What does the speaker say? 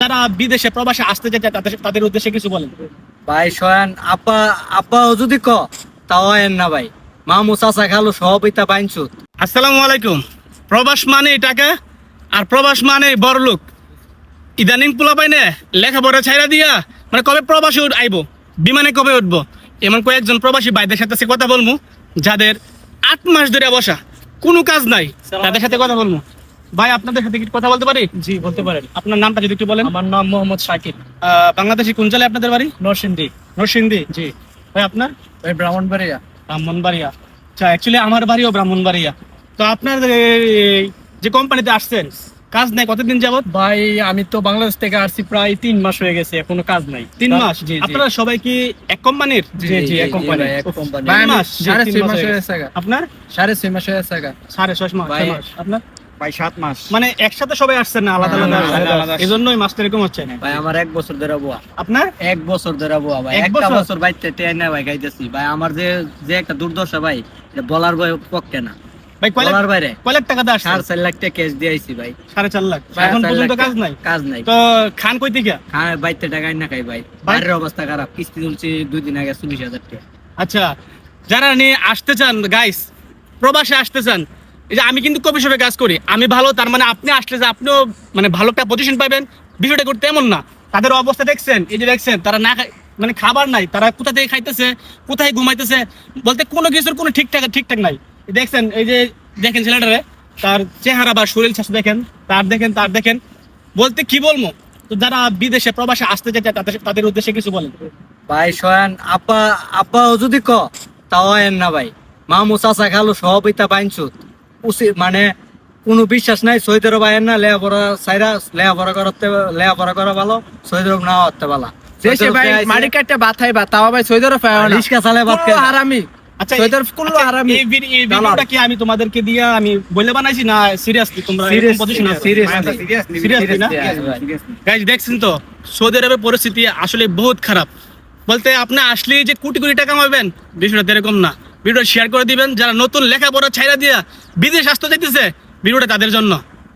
যারা বিদেশে প্রবাসে আসতে চায় তাদের উদ্দেশ্যে কিছু বলেন। ভাই শয়ান আপাও যদি তাও আয়েন না ভাই, মামু চাচা খালু সব ইতা বাইনছুত। আসসালামু আলাইকুম। প্রবাস মানে টাকা আর প্রবাস মানে বড় লোক। ইদানিং পোলা পাই না লেখাপড়া ছাইরা দিয়া মানে কবে প্রবাসী আইব, বিমানে কবে উঠবো, এমন কয়েকজন প্রবাসী ভাইদের সাথে কথা বলবো যাদের 8 মাস ধরে বসা, কোনো কাজ নাই, তাদের সাথে কথা বলবো। ভাই আপনাদের সাথে কি কথা বলতে পারি? জি বলতে পারেন। আপনার নামটা যদি একটু বলেন। আমার নাম মোহাম্মদ শাকিব। বাংলাদেশি কোন জেলায় আপনাদের বাড়ি? নরসিংদী। নরসিংদী। জি। ভাই আপনার? ভাই ব্রাহ্মণবাড়িয়া। ব্রাহ্মণবাড়িয়া। আচ্ছা, অ্যাকচুয়ালি আমার বাড়িও ব্রাহ্মণবাড়িয়া। তো আপনার যে কোম্পানিতে আসছেন কাজ নাই কতদিন যাবত? ভাই আমি তো বাংলাদেশ থেকে আসছি প্রায় 3 মাস হয়ে গেছে, এখনো কাজ নাই। 3 মাস? জি জি। আপনারা সবাই কি এক কোম্পানির? জি জি এক কোম্পানি। এক কোম্পানি। ভাই আমি মাস? 6.5 মাস হয়ে হয়ে গেছে। গেছে। আপনার? 6.5 মাস হয়ে গেছে। 6.5 মাস। ভাই, 6 মাস। আপনার? ভাই 7 মাস। মানে একসাথে সবাই আসছেন না, আলাদা না, আলাদা আলাদা। এজন্যই মাসটা এরকম হচ্ছে। ভাই আমার 1 বছর ধরে বুয়া, আপনার? 1 বছর ধরে বুয়া ভাই, 1 একটা বছর? বছর বাইতে টেন না ভাই গাইতেছি ভাই। আমার যে একটা দুর্দশা ভাই, এটা বলার পক্ষে না, ভাই বলার বাইরে। কয় লাখ টাকা দিয়ে আসছেন? 4.5 লাখ টাকা ক্যাশ দিয়েছি ভাই। 4.5 লাখ। ভাই, এখন 4.5 পর্যন্ত লাখ কাজ নাই? কাজ নাই। তো খান কই থেকে? হ্যাঁ বাইতে টাকা না খাই ভাই, বাইরের অবস্থা খারাপ, কিস্তি তুলছি 2 দিন আগে 40,000 টাকা। আচ্ছা, যারা নিয়ে আসতে চান গাইস, প্রবাসে আসতে চান, এই যে আমি কিন্তু কফি শপে কাজ করি, আমি ভালো, তার মানে আপনি আসলে যে আপনিও মানে ভালো একটা পজিশন পাবেন, বিষয়টা করতে এমন না। তাদের অবস্থা দেখছেন, এই যে দেখছেন তারা না মানে খাবার নাই, তারা কোথা থেকে খাইতেছে, কোথায় ঘুমাইতেছে, বলতে কোনো কিছুর কোনো ঠিকঠাক নাই। দেখছেন এই যে দেখেন ছেলেটারে, তার চেহারা বা শরীর স্বাস্থ্য দেখেন, তার দেখেন, বলতে কি বলবো। তো যারা বিদেশে প্রবাসে আসতে চায় তাদের উদ্দেশ্যে কিছু বলেন। ভাই শয়ান আপাও যদি তাও আয়েন না ভাই, মামু চাচা খালু সব ইতা বাইনছুত। উচিত মানে কোনো বিশ্বাস নাই, সৌদি আরব আয়েন না, লেখাপড়া করা ভালো, সৌদি আরব না হতে ভালো। দেশে ভাই মাটি কাটতে ভাত খাইবা, তাও ভাই সৌদি আরব পায় না। রিস্কা চালে ভাত খাই। হারামি। আচ্ছা, সৌদি আরব কোন হারামি। এই ভিডিওটা কি আমি তোমাদেরকে দিয়া আমি বলে বানাইছি না সিরিয়াসলি তোমরা এরকম পজিশন আছে? সিরিয়াসলি না গাইস, দেখছেন তো সৌদি আরবের পরিস্থিতি আসলে বহুত খারাপ। বলতে আপনি আসলে যে কোটি কোটি টাকা কামাবেন, বিষয়টা এরকম না। ভিডিও শেয়ার করে দিবেন, যারা নতুন লেখাপড়া ছাইরা দিয়া বিদেশ আসতে চাইতেছে, ভিডিওটা তাদের জন্য।